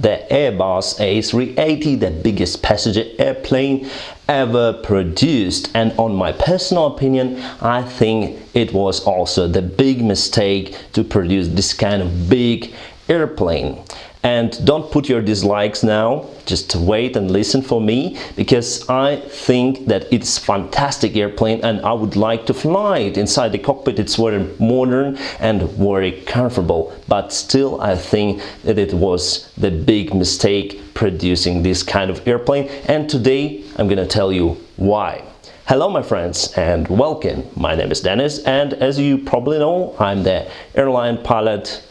the Airbus A380, the biggest passenger airplane ever produced. And on my personal opinion, I think it was also the big mistake to produce this kind of big airplane. And don't put your dislikes now, just wait and listen for me, because I think that it's a fantastic airplane and I would like to fly it. Inside the cockpit it's very modern and very comfortable, but still I think that it was the big mistake producing this kind of airplane, and today I'm gonna tell you why. Hello my friends and welcome. My name is Dennis and as you probably know, I'm the airline pilot.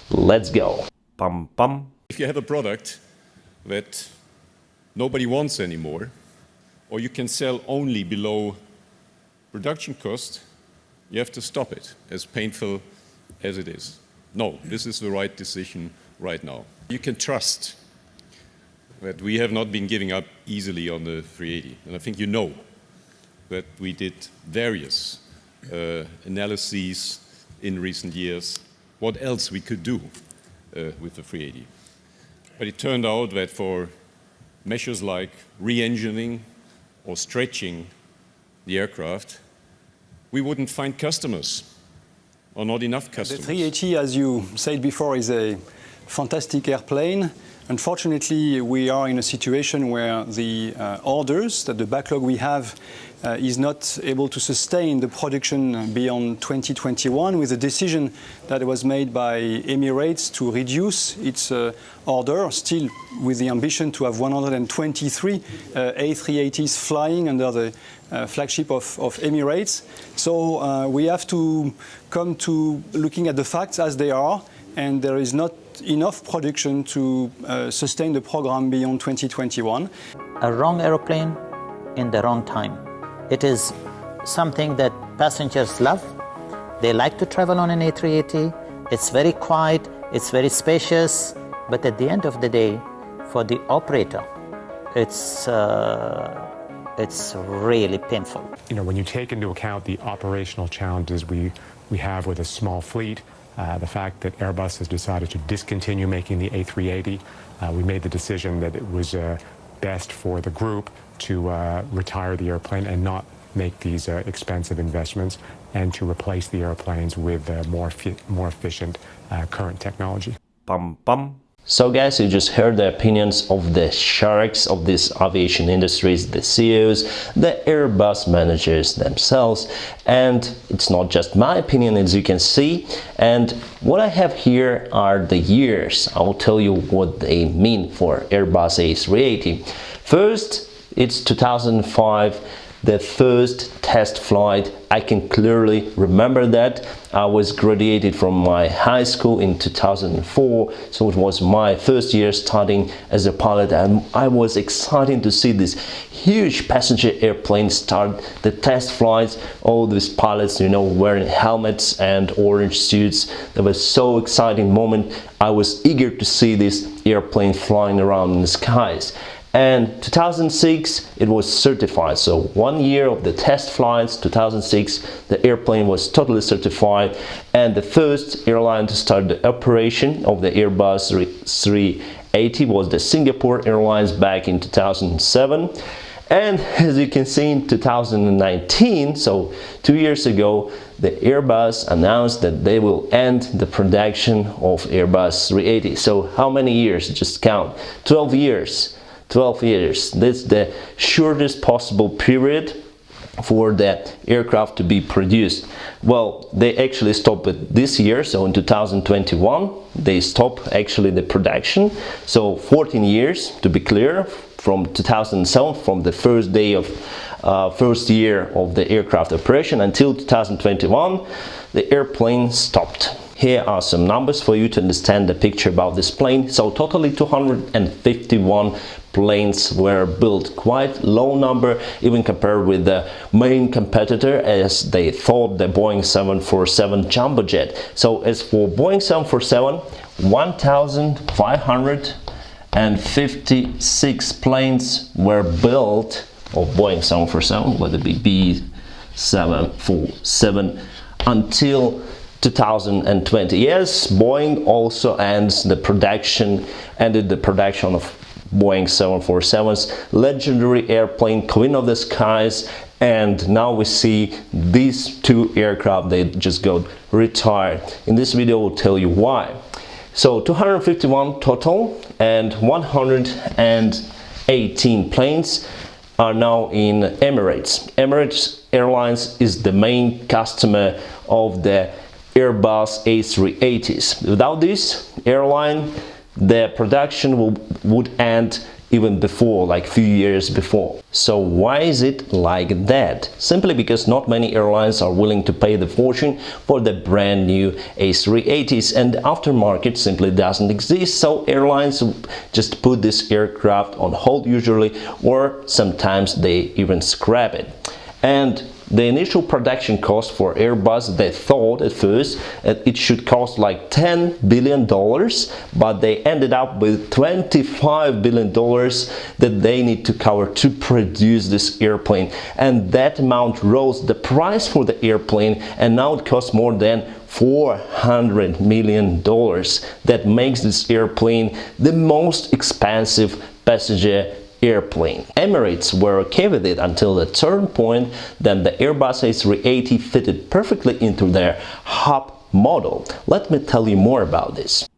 Let's go. Bum, bum. If you have a product that nobody wants anymore, or you can sell only below production cost, you have to stop it, as painful as it is. No, this is the right decision right now. You can trust that we have not been giving up easily on the 380. And I think you know that we did various analyses in recent years, what else we could do with the 380. But it turned out that for measures like re-engineering or stretching the aircraft, we wouldn't find customers, or not enough customers. The 380, as you said before, is a fantastic airplane. Unfortunately, we are in a situation where the orders, that the backlog we have, is not able to sustain the production beyond 2021, with a decision that was made by Emirates to reduce its order, still with the ambition to have 123 A380s flying under the flagship of Emirates. So we have to come to looking at the facts as they are, and there is not enough production to sustain the program beyond 2021. A wrong aeroplane in the wrong time. It is something that passengers love. They like to travel on an A380. It's very quiet, it's very spacious, but at the end of the day, for the operator, it's really painful. You know, when you take into account the operational challenges we have with a small fleet, the fact that Airbus has decided to discontinue making the A380, we made the decision that it was best for the group to retire the airplane and not make these expensive investments, and to replace the airplanes with more efficient current technology. Bum, bum. So guys, you just heard the opinions of the sharks of this aviation industries, the CEOs, the Airbus managers themselves, and it's not just my opinion, as you can see. And what I have here are the years. I will tell you what they mean for Airbus A380. First, it's 2005, the first test flight. I can clearly remember that. I was graduated from my high school in 2004, so it was my first year studying as a pilot, and I was excited to see this huge passenger airplane start the test flights. All these pilots, you know, wearing helmets and orange suits. That was so exciting moment. I was eager to see this airplane flying around in the skies. And 2006 it was certified, so 1 year of the test flights. 2006 the airplane was totally certified, and the first airline to start the operation of the Airbus A380 was the Singapore Airlines back in 2007. And as you can see, in 2019, so 2 years ago, the Airbus announced that they will end the production of Airbus A380. So how many years? Just count. 12 years. 12 years. That's the shortest possible period for the aircraft to be produced. Well, they actually stopped it this year, so in 2021 they stopped actually the production. So 14 years to be clear, from 2007, from the first day of first year of the aircraft operation until 2021, the airplane stopped. Here are some numbers for you to understand the picture about this plane. So totally 251 planes were built, quite low number even compared with the main competitor, as they thought the Boeing 747 jumbo jet. So as for Boeing 747, 1,556 planes were built of Boeing 747, whether it be B747, until 2020. Yes, Boeing also ended the production of Boeing 747's legendary airplane, Queen of the Skies, and now we see these two aircraft, they just got retired. In this video, we'll tell you why. So 251 total and 118 planes are now in Emirates. Emirates Airlines is the main customer of the Airbus A380s. Without this airline, the production would end even before, like few years before. So why is it like that? Simply because not many airlines are willing to pay the fortune for the brand new A380s, and the aftermarket simply doesn't exist, so airlines just put this aircraft on hold usually, or sometimes they even scrap it. And the initial production cost for Airbus, they thought at first that it should cost like $10 billion, but they ended up with $25 billion that they need to cover to produce this airplane. And that amount rose the price for the airplane, and now it costs more than $400 million. That makes this airplane the most expensive passenger airplane. Emirates were okay with it until the turn point. Then the Airbus A380 fitted perfectly into their hub model. Let me tell you more about this.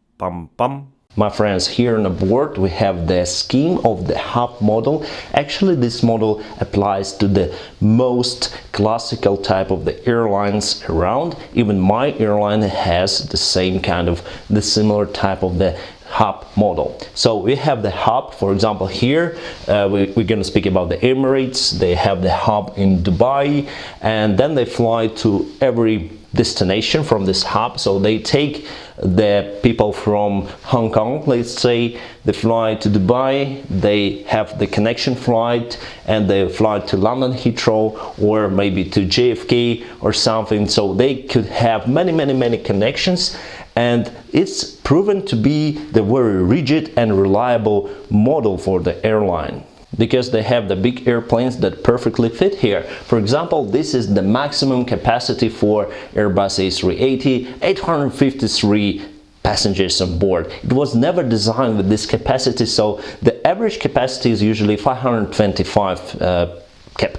My friends, here on the board we have the scheme of the hub model. Actually, this model applies to the most classical type of the airlines around. Even my airline has the same kind of the similar type of the hub model. So we have the hub, for example, here we're going to speak about the Emirates. They have the hub in Dubai, and then they fly to every destination from this hub. So they take the people from Hong Kong, let's say, they fly to Dubai, they have the connection flight, and they fly to London Heathrow or maybe to JFK or something. So they could have many connections, and it's proven to be the very rigid and reliable model for the airline, because they have the big airplanes that perfectly fit here. For example, this is the maximum capacity for Airbus A380, 853 passengers on board. It was never designed with this capacity, so the average capacity is usually 525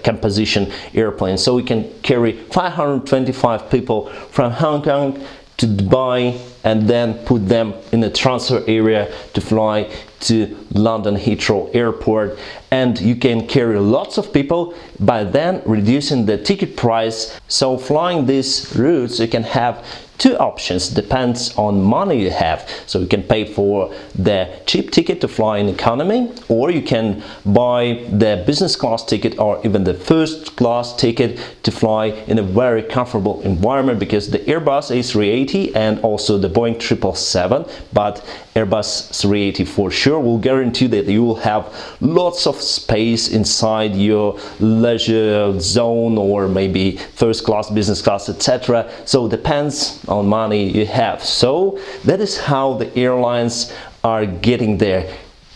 composition airplane. So we can carry 525 people from Hong Kong to Dubai and then put them in a transfer area to fly to London Heathrow Airport, and you can carry lots of people, by then reducing the ticket price. So flying these routes, you can have two options, depends on money you have. So you can pay for the cheap ticket to fly in economy, or you can buy the business class ticket or even the first class ticket to fly in a very comfortable environment, because the Airbus A380 and also the Boeing 777, but Airbus 380 for sure will guarantee that you will have lots of space inside your leisure zone, or maybe first class, business class, etc. So it depends on money you have. So that is how the airlines are getting their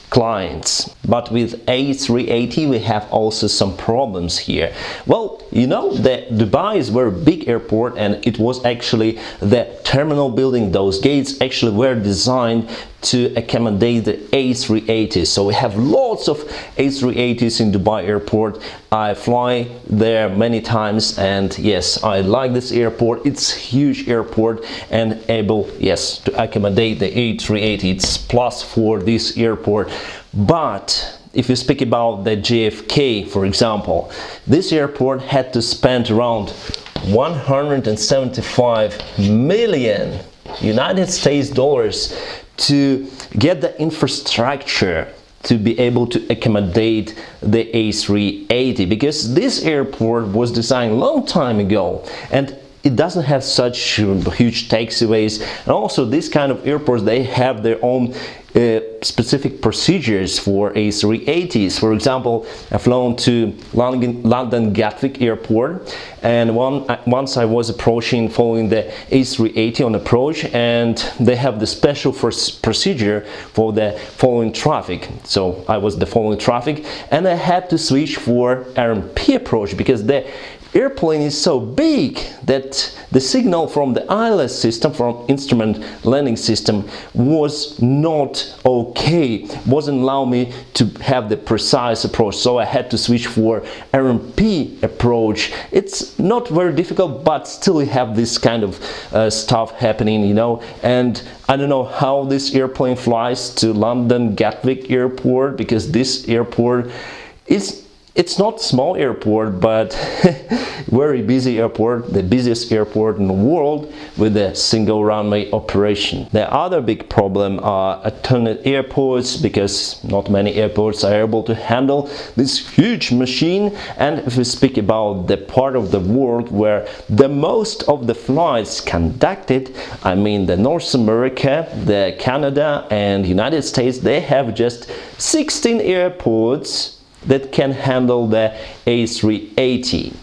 clients. But with A380 we have also some problems here. Well, you know that Dubai is a very big airport, and it was actually the terminal building, those gates actually were designed to accommodate the A380s. So we have lots of A380s in Dubai airport. I fly there many times, and yes, I like this airport. It's a huge airport and able, yes, to accommodate the A380. It's plus for this airport. But if you speak about the JFK, for example, this airport had to spend around 175 million United States dollars to get the infrastructure to be able to accommodate the A380, because this airport was designed a long time ago and it doesn't have such huge taxiways. And also this kind of airports, they have their own specific procedures for A380s. For example, I've flown to London Gatwick Airport, and once I was approaching, following the A380 on approach, and they have the special procedure for the following traffic. So I was the following traffic, and I had to switch for RMP approach, because the airplane is so big that the signal from the ILS system, from instrument landing system, was not okay, wasn't allowing me to have the precise approach, so I had to switch for RMP approach. It's not very difficult, but still you have this kind of stuff happening, you know. And I don't know how this airplane flies to London Gatwick Airport, because this airport it's not small airport, but very busy airport, the busiest airport in the world with a single runway operation. The other big problem are alternate airports, because not many airports are able to handle this huge machine. And if we speak about the part of the world where the most of the flights conducted, I mean the North America, the Canada and United States, they have just 16 airports that can handle the A380,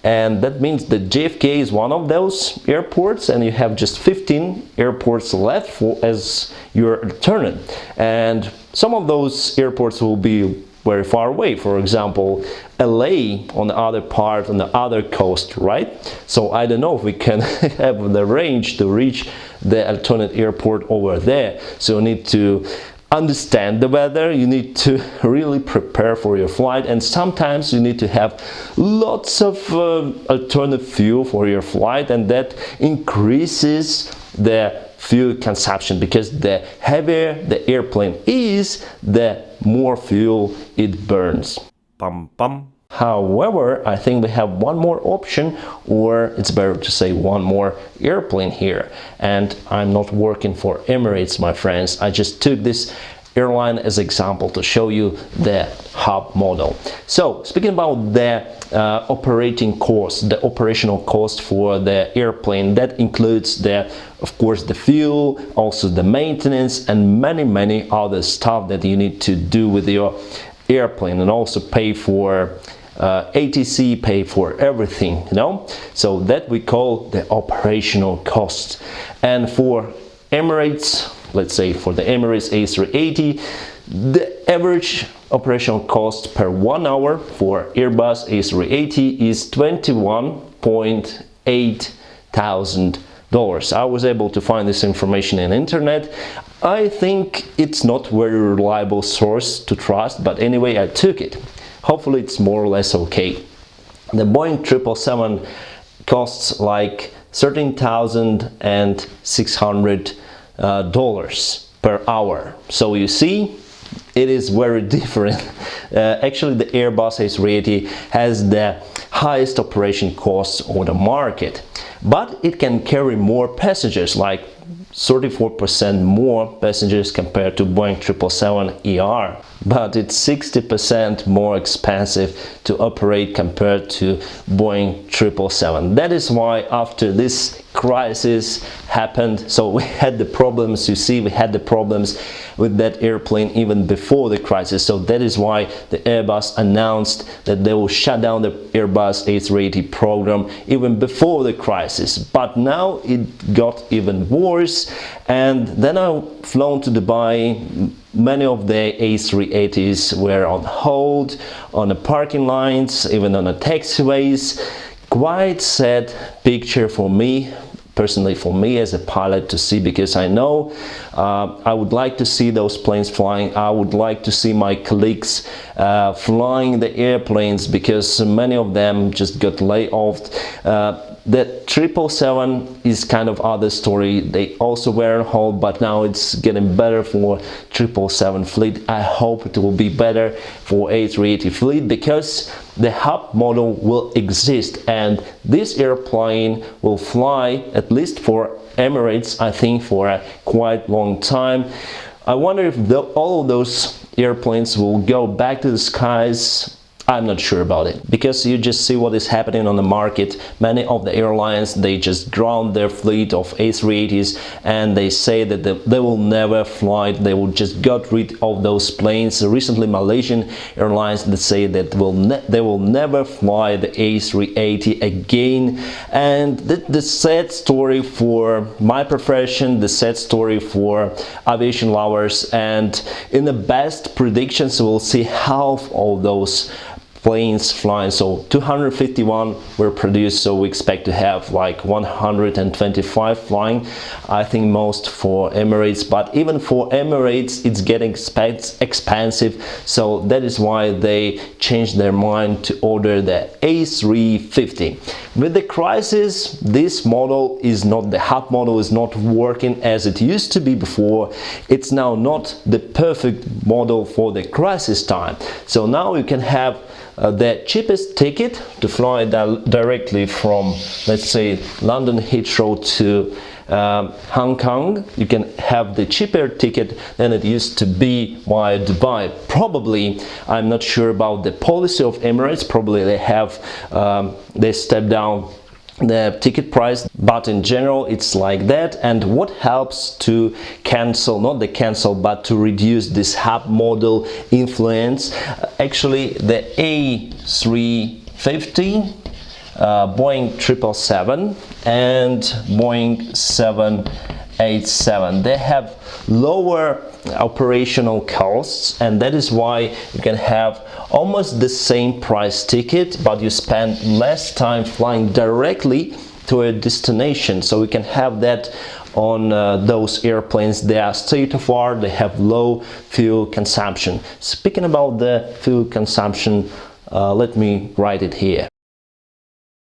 and that means that JFK is one of those airports, and you have just 15 airports left for as your alternate. And some of those airports will be very far away, for example LA on the other part, on the other coast, right? So I don't know if we can have the range to reach the alternate airport over there. So you need to understand the weather, you need to really prepare for your flight, and sometimes you need to have lots of alternative fuel for your flight, and that increases the fuel consumption, because the heavier the airplane is, the more fuel it burns. Pum, pum. However, I think we have one more option, or it's better to say one more airplane here. And I'm not working for Emirates, my friends. I just took this airline as example to show you the hub model. So speaking about the operating cost, the operational cost for the airplane, that includes of course the fuel, also the maintenance, and many other stuff that you need to do with your airplane, and also pay for ATC, pay for everything, you know. So that we call the operational cost. And for Emirates, let's say for the Emirates A380, the average operational cost per 1 hour for Airbus A380 is $21.8 thousand. I was able to find this information in internet. I think it's not very reliable source to trust, but anyway, I took it. Hopefully it's more or less okay. The Boeing 777 costs like $13,600 per hour. So you see, it is very different. Actually, the Airbus A380 has the highest operation costs on the market, but it can carry more passengers, like 34% more passengers compared to Boeing 777ER, but it's 60% more expensive to operate compared to Boeing 777. That is why after this crisis happened, so we had the problems, you see, we had the problems with that airplane even before the crisis. So that is why the Airbus announced that they will shut down the Airbus A380 program even before the crisis. But now it got even worse, and then I flown to Dubai. Many of the A380s were on hold, on the parking lines, even on the taxiways. Quite sad picture for me, personally for me as a pilot to see, because I know I would like to see those planes flying. I would like to see my colleagues flying the airplanes, because many of them just got laid off. The 777 is kind of other story. They also were on hold, but now it's getting better for 777 fleet. I hope it will be better for A380 fleet, because the hub model will exist, and this airplane will fly, at least for Emirates, I think, for a quite long time. I wonder if all of those airplanes will go back to the skies. I'm not sure about it, because you just see what is happening on the market. Many of the airlines, they just ground their fleet of A380s, and they say that they will never fly. They will just got rid of those planes. Recently, Malaysian Airlines, that say that they will never fly the A380 again. And the sad story for my profession, the sad story for aviation lovers, and in the best predictions, we'll see half of those planes flying. So 251 were produced, so we expect to have like 125 flying. I think most for Emirates, but even for Emirates it's getting expensive, so that is why they changed their mind to order the A350. With the crisis, this model is not, the hub model is not working as it used to be before. It's now not the perfect model for the crisis time. So now you can have the cheapest ticket to fly directly from, let's say, London Heathrow to Hong Kong. You can have the cheaper ticket than it used to be via Dubai. Probably, I'm not sure about the policy of Emirates, probably they have they stepped down the ticket price, but in general it's like that. And what helps to cancel, not the cancel, but to reduce this hub model influence, actually the A350, Boeing 777 and Boeing 787, they have lower operational costs, and that is why you can have almost the same price ticket, but you spend less time flying directly to a destination. So we can have that on those airplanes. They are state of art, they have low fuel consumption. Speaking about the fuel consumption, let me write it here.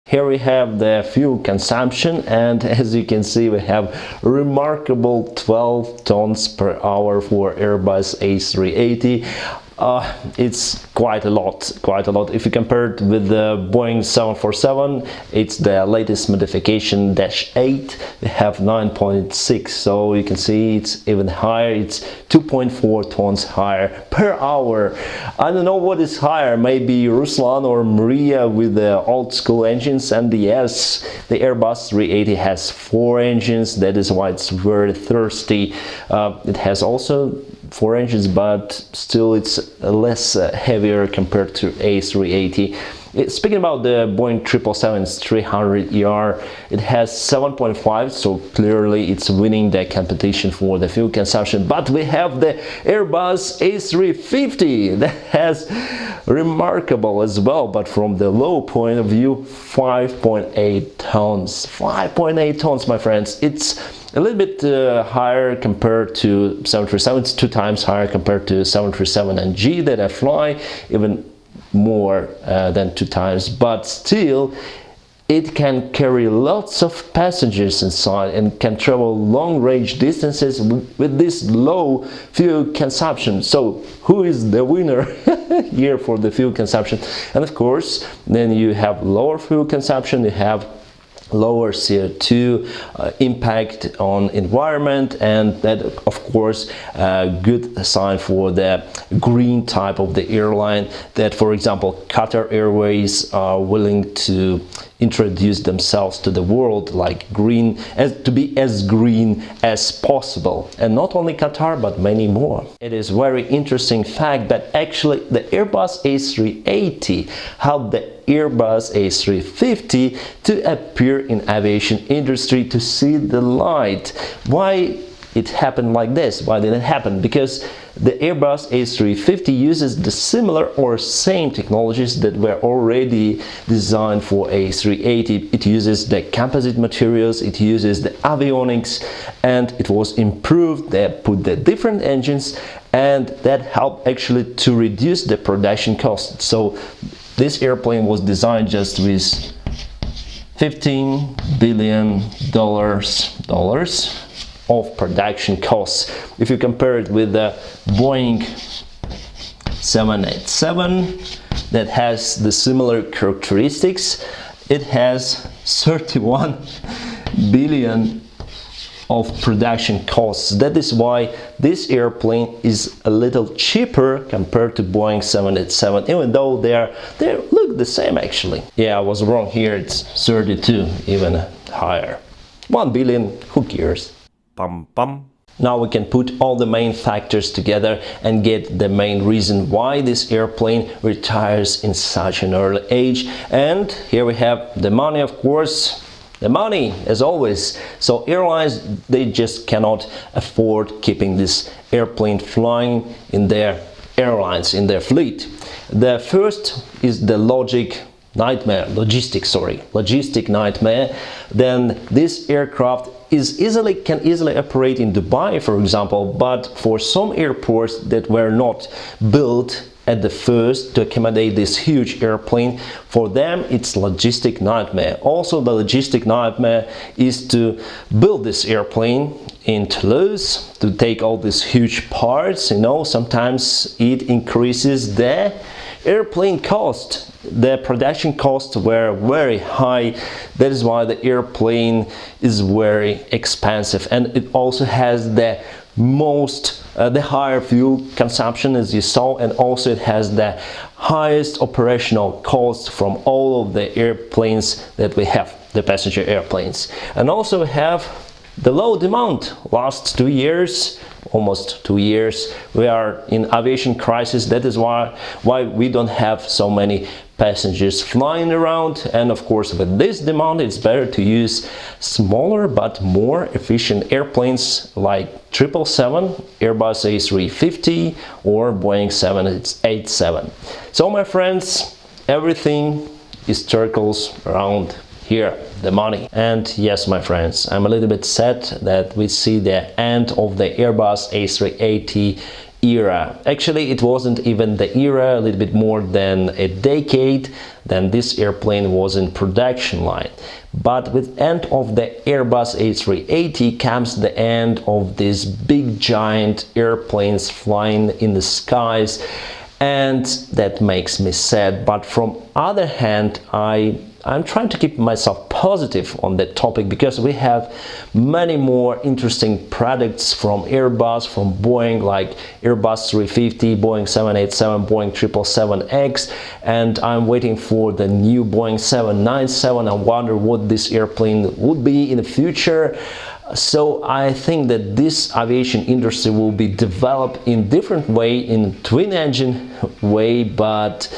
Here we have the fuel consumption, and as you can see we have remarkable 12 tons per hour for Airbus A380. It's quite a lot. If you compare it with the Boeing 747, it's the latest modification -8. They have 9.6, so you can see it's even higher. It's 2.4 tons higher per hour. I don't know what is higher, maybe Ruslan or Maria with the old school engines. And yes, the Airbus 380 has 4 engines, that is why it's very thirsty. It has also 4 engines, but still it's less heavier compared to A380. Speaking about the Boeing 777-300ER, it has 7.5, so clearly it's winning the competition for the fuel consumption. But we have the Airbus A350 that has remarkable as well, but from the low point of view, 5.8 tons. 5.8 tons, my friends. It's a little bit higher compared to 737. It's 2 times higher compared to 737NG that I fly, even more than 2 times, but still it can carry lots of passengers inside and can travel long range distances with this low fuel consumption. So who is the winner here for the fuel consumption? And of course, then you have lower fuel consumption, you have lower CO2 impact on environment, and that of course a good sign for the green type of the airline, that for example Qatar Airways are willing to introduce themselves to the world like green, to be as green as possible. And not only Qatar, but many more. It is very interesting fact that actually the Airbus A380 helped the Airbus A350 to appear in aviation industry, to see the light. Why it happened like this? Why did it happen? Because the Airbus A350 uses the similar or same technologies that were already designed for A380. It uses the composite materials, it uses the avionics, and it was improved. They put the different engines, and that helped actually to reduce the production cost. So this airplane was designed just with $15 billion of production costs. If you compare it with the Boeing 787 that has the similar characteristics, it has 31 billion of production costs. That is why this airplane is a little cheaper compared to Boeing 787, even though they look the same actually. Yeah, I was wrong here, it's 32, even higher. 1 billion, who cares? Bum, bum. Now we can put all the main factors together and get the main reason why this airplane retires in such an early age. And here we have the money, of course. The money, as always. So airlines, they just cannot afford keeping this airplane flying in their airlines in their fleet. The first is the logistic nightmare. Then this aircraft can easily operate in Dubai, for example, but for some airports that were not built at the first to accommodate this huge airplane, for them it's logistic nightmare. Also, the logistic nightmare is to build this airplane in Toulouse, to take all these huge parts. Sometimes it increases the airplane cost. The production costs were very high. That is why the airplane is very expensive, and it also has the higher fuel consumption, as you saw, and also it has the highest operational cost from all of the airplanes that we have, the passenger airplanes. And also have the low demand. Last 2 years, almost 2 years, we are in aviation crisis. That is why we don't have so many passengers flying around. And of course, with this demand, it's better to use smaller but more efficient airplanes like 777, Airbus A380 or Boeing 787. So my friends, everything circles around here, the money. And yes, my friends, I'm a little bit sad that we see the end of the Airbus A380 era. Actually, it wasn't even the era, a little bit more than a decade then this airplane was in production line. But with end of the Airbus A380 comes the end of these big giant airplanes flying in the skies, and that makes me sad. But from other hand, I'm trying to keep myself positive on that topic, because we have many more interesting products from Airbus, from Boeing, like Airbus 350, Boeing 787, Boeing 777X, and I'm waiting for the new Boeing 797. I wonder what this airplane would be in the future. So I think that this aviation industry will be developed in different way, in twin engine way, but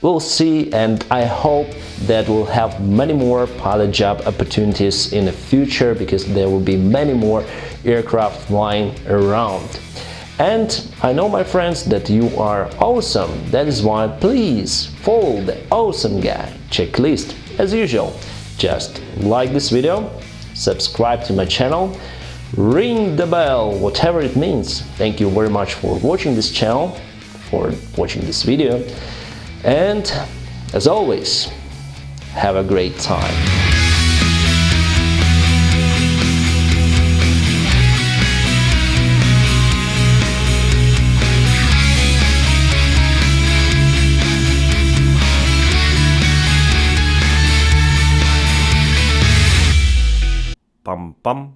we'll see, and I hope that we'll have many more pilot job opportunities in the future, because there will be many more aircraft flying around. And I know, my friends, that you are awesome. That is why please follow the Awesome Guy checklist as usual. Just like this video, subscribe to my channel, ring the bell, whatever it means. Thank you very much for watching this channel, for watching this video. And as always, have a great time. Pam pam.